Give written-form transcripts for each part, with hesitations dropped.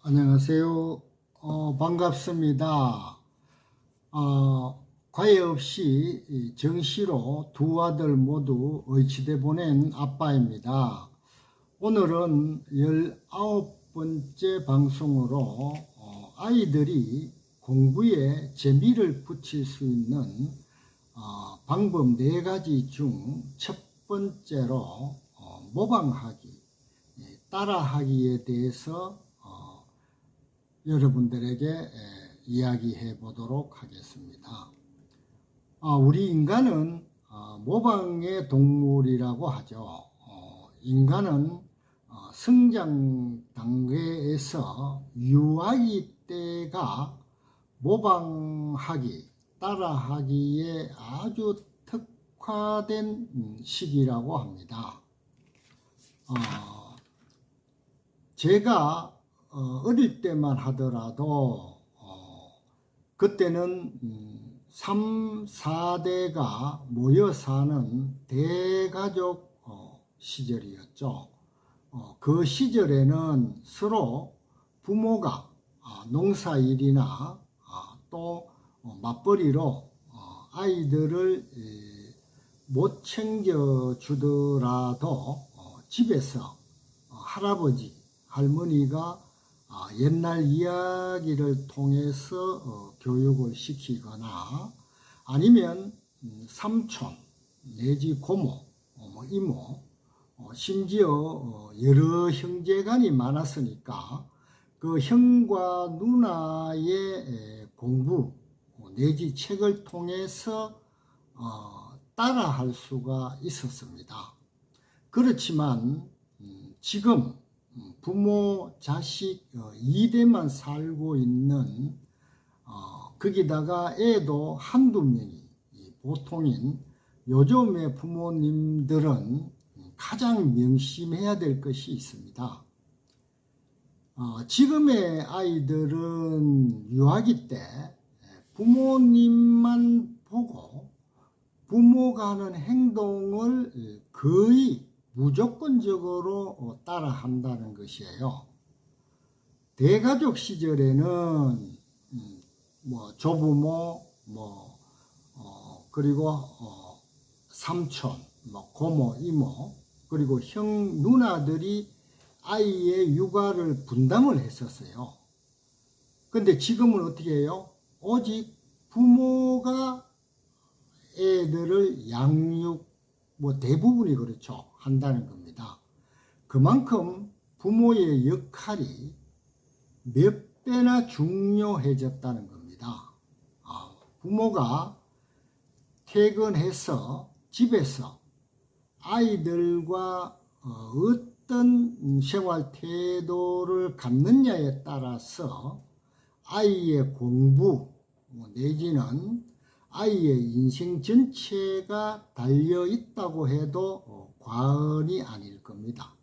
안녕하세요. 반갑습니다. 과외 없이 정시로 두 아들 모두 의치대 보낸 아빠입니다. 오늘은 19번째 방송으로 아이들이 공부에 재미를 붙일 수 있는 방법 4가지 중 첫 번째로 모방하기, 따라하기에 대해서 여러분들에게 이야기해 보도록 하겠습니다. 우리 인간은 모방의 동물이라고 하죠. 인간은 성장 단계에서 유아기 때가 모방하기, 따라하기에 아주 특화된 시기라고 합니다. 제가 어릴 때만 하더라도 그때는 3, 4대가 모여 사는 대가족 시절이었죠. 그 시절에는 서로 부모가 농사일이나 또 맞벌이로 아이들을 못 챙겨주더라도 집에서 할아버지, 할머니가 옛날 이야기를 통해서 교육을 시키거나 아니면 삼촌 내지 고모, 이모, 심지어 여러 형제간이 많았으니까 그 형과 누나의 공부 내지 책을 통해서 따라할 수가 있었습니다. 그렇지만 지금 부모, 자식 2대만 살고 있는 거기다가 애도 한두 명이 보통인 요즘의 부모님들은 가장 명심해야 될 것이 있습니다. 지금의 아이들은 유아기 때 부모님만 보고 부모가 하는 행동을 거의 무조건적으로 따라 한다는 것이에요. 대가족 시절에는 조부모, 그리고 삼촌, 고모, 이모, 그리고 형, 누나들이 아이의 육아를 분담을 했었어요. 근데 지금은 어떻게 해요? 오직 부모가 애들을 양육, 대부분이 그렇죠. 한다는 겁니다. 그만큼 부모의 역할이 몇 배나 중요해졌다는 겁니다. 부모가 퇴근해서 집에서 아이들과 어떤 생활 태도를 갖느냐에 따라서 아이의 공부 내지는 아이의 인생 전체가 달려 있다고 해도 과언이 아닐 겁니다.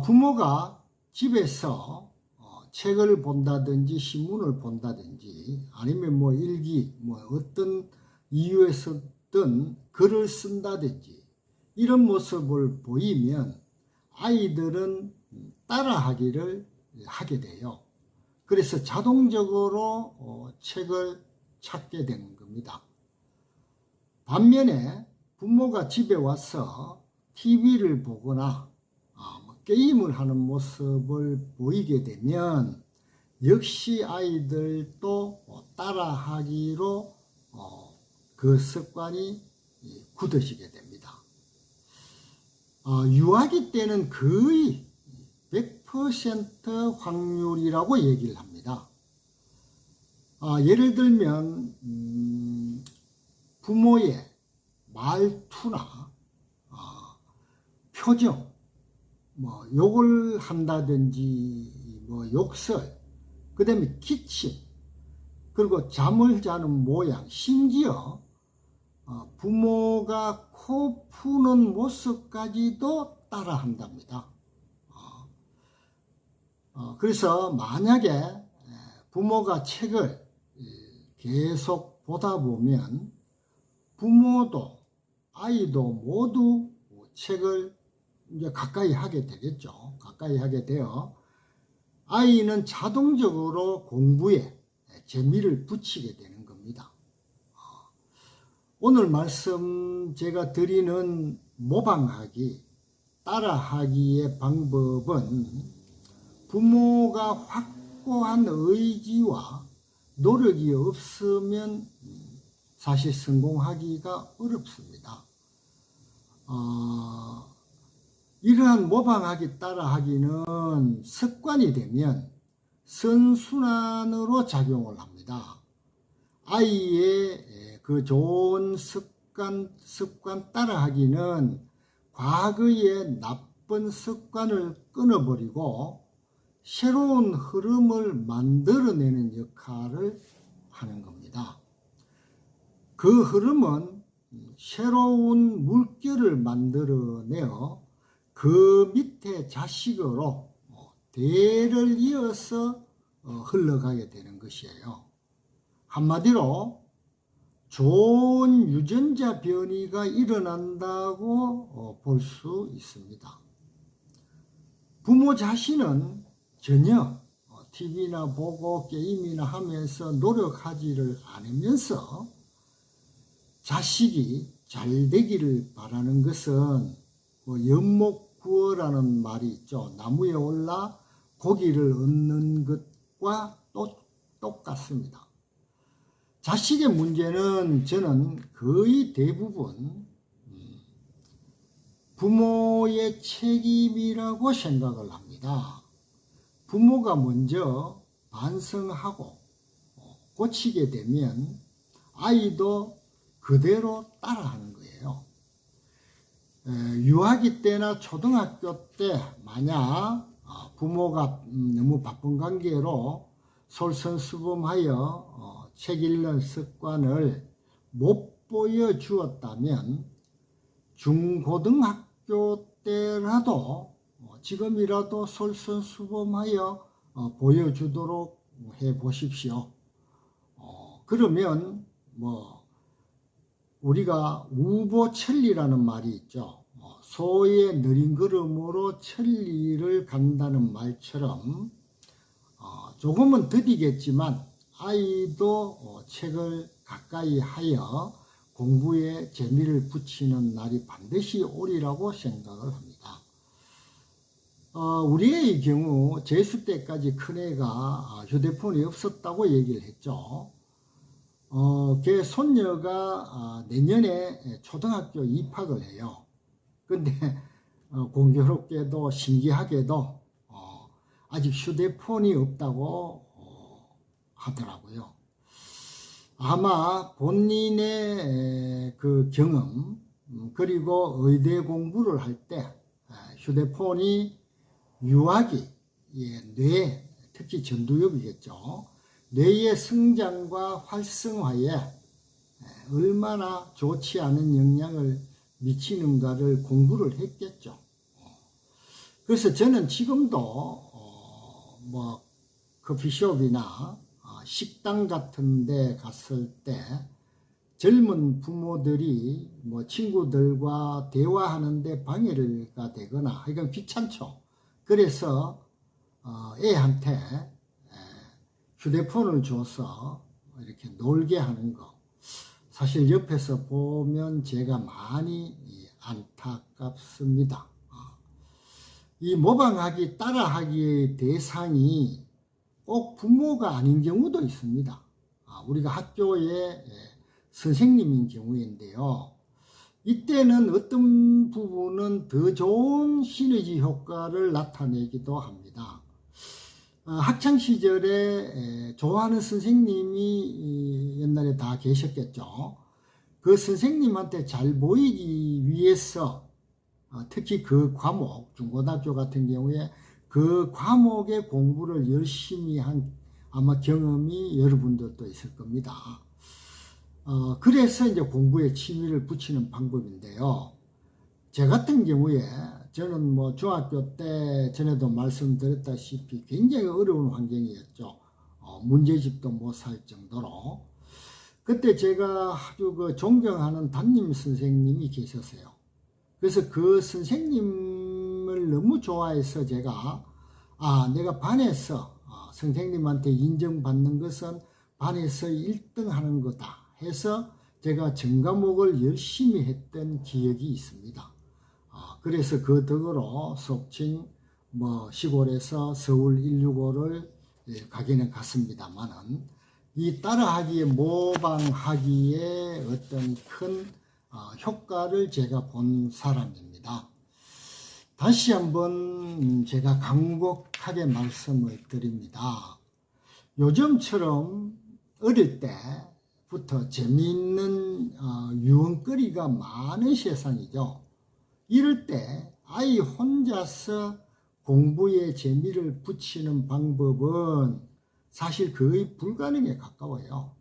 부모가 집에서 책을 본다든지 신문을 본다든지 아니면 일기 어떤 이유에서든 글을 쓴다든지 이런 모습을 보이면 아이들은 따라하기를 하게 돼요. 그래서 자동적으로 책을 찾게 되는 겁니다. 반면에 부모가 집에 와서 TV를 보거나 게임을 하는 모습을 보이게 되면 역시 아이들도 따라하기로 그 습관이 굳어지게 됩니다. 유아기 때는 거의 100% 확률이라고 얘기를 합니다. 예를 들면 부모의 말투나 표정, 욕을 한다든지 욕설, 그 다음에 기침, 그리고 잠을 자는 모양, 심지어 부모가 코 푸는 모습까지도 따라 한답니다. 그래서 만약에 부모가 책을 계속 보다 보면 부모도 아이도 모두 책을 이제 가까이 하게 되겠죠. 가까이 하게 되어 아이는 자동적으로 공부에 재미를 붙이게 되는 겁니다. 오늘 말씀 제가 드리는 모방하기, 따라하기의 방법은 부모가 확고한 의지와 노력이 없으면 사실 성공하기가 어렵습니다. 이러한 모방하기, 따라하기는 습관이 되면 선순환으로 작용을 합니다. 아이의 그 좋은 습관 따라하기는 과거의 나쁜 습관을 끊어버리고 새로운 흐름을 만들어내는 역할을 하는 겁니다. 그 흐름은 새로운 물결을 만들어내어 그 밑에 자식으로 대를 이어서 흘러가게 되는 것이에요. 한마디로 좋은 유전자 변이가 일어난다고 볼 수 있습니다. 부모 자신은 전혀 TV나 보고 게임이나 하면서 노력하지를 않으면서 자식이 잘 되기를 바라는 것은 연목구어라는 말이 있죠. 나무에 올라 고기를 얻는 것과 똑같습니다. 자식의 문제는 저는 거의 대부분 부모의 책임이라고 생각을 합니다. 부모가 먼저 반성하고 고치게 되면 아이도 그대로 따라하는 거예요. 유아기 때나 초등학교 때 만약 부모가 너무 바쁜 관계로 솔선수범하여 책 읽는 습관을 못 보여주었다면 중고등학교 때라도 지금이라도 솔선수범하여 보여주도록 해보십시오. 그러면 우리가 우보천리라는 말이 있죠. 소의 느린 걸음으로 천리를 간다는 말처럼 조금은 더디겠지만 아이도 책을 가까이 하여 공부에 재미를 붙이는 날이 반드시 오리라고 생각을 합니다. 우리 애의 경우 재수 때까지 큰애가 휴대폰이 없었다고 얘기를 했죠. 걔 손녀가 내년에 초등학교 입학을 해요. 근데 공교롭게도 신기하게도 아직 휴대폰이 없다고 하더라고요. 아마 본인의 그 경험 그리고 의대 공부를 할 때 휴대폰이 유아기 뇌, 특히 전두엽이겠죠. 뇌의 성장과 활성화에 얼마나 좋지 않은 영향을 미치는가를 공부를 했겠죠. 그래서 저는 지금도 커피숍이나 식당 같은 데 갔을 때 젊은 부모들이 친구들과 대화하는데 방해가 되거나 이건 귀찮죠. 그래서 애한테 휴대폰을 줘서 이렇게 놀게 하는 거 사실 옆에서 보면 제가 많이 안타깝습니다. 이 모방하기, 따라하기의 대상이 꼭 부모가 아닌 경우도 있습니다. 우리가 학교의 선생님인 경우인데요. 이때는 어떤 부분은 더 좋은 시너지 효과를 나타내기도 합니다. 학창시절에 좋아하는 선생님이 옛날에 다 계셨겠죠. 그 선생님한테 잘 보이기 위해서 특히 그 과목, 중고등학교 같은 경우에 그 과목의 공부를 열심히 한 아마 경험이 여러분들도 있을 겁니다. 그래서 이제 공부에 취미를 붙이는 방법인데요. 제 같은 경우에 저는 중학교 때 전에도 말씀드렸다시피 굉장히 어려운 환경이었죠. 문제집도 못 살 정도로. 그때 제가 아주 존경하는 담임 선생님이 계셨어요. 그래서 그 선생님을 너무 좋아해서 제가 내가 반에서 선생님한테 인정받는 것은 반에서 1등 하는 거다 해서 제가 전과목을 열심히 했던 기억이 있습니다. 그래서 그 덕으로 속칭 시골에서 서울 165를 가기는 갔습니다만은 이 따라하기에 모방하기에 어떤 큰 효과를 제가 본 사람입니다. 다시 한번 제가 간곡하게 말씀을 드립니다. 요즘처럼 어릴 때부터 재미있는 유흥거리가 많은 세상이죠. 이럴 때 아이 혼자서 공부에 재미를 붙이는 방법은 사실 거의 불가능에 가까워요.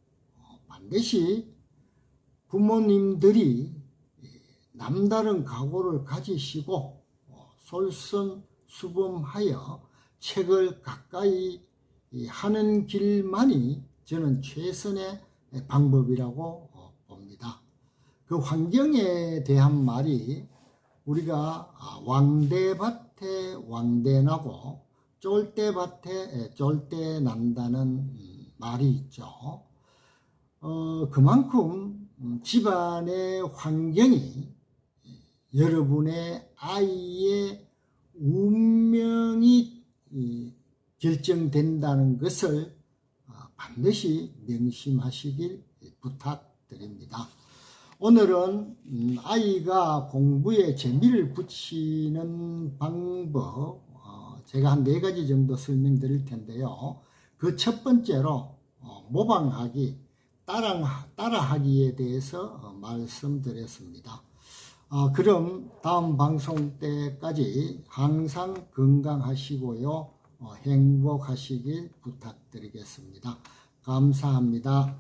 반드시 부모님들이 남다른 각오를 가지시고 솔선수범하여 책을 가까이 하는 길만이 저는 최선의 방법이라고 봅니다. 그 환경에 대한 말이 우리가 왕대밭에 왕대나고 쫄대밭에 쫄대난다는 말이 있죠. 그만큼 집안의 환경이 여러분의 아이의 운명이 결정된다는 것을 반드시 명심하시길 부탁드립니다. 오늘은 아이가 공부에 재미를 붙이는 방법 제가 한 4가지 정도 설명드릴 텐데요. 그 첫 번째로 모방하기, 따라하기에 대해서 말씀드렸습니다. 그럼 다음 방송 때까지 항상 건강하시고요. 행복하시길 부탁드리겠습니다. 감사합니다.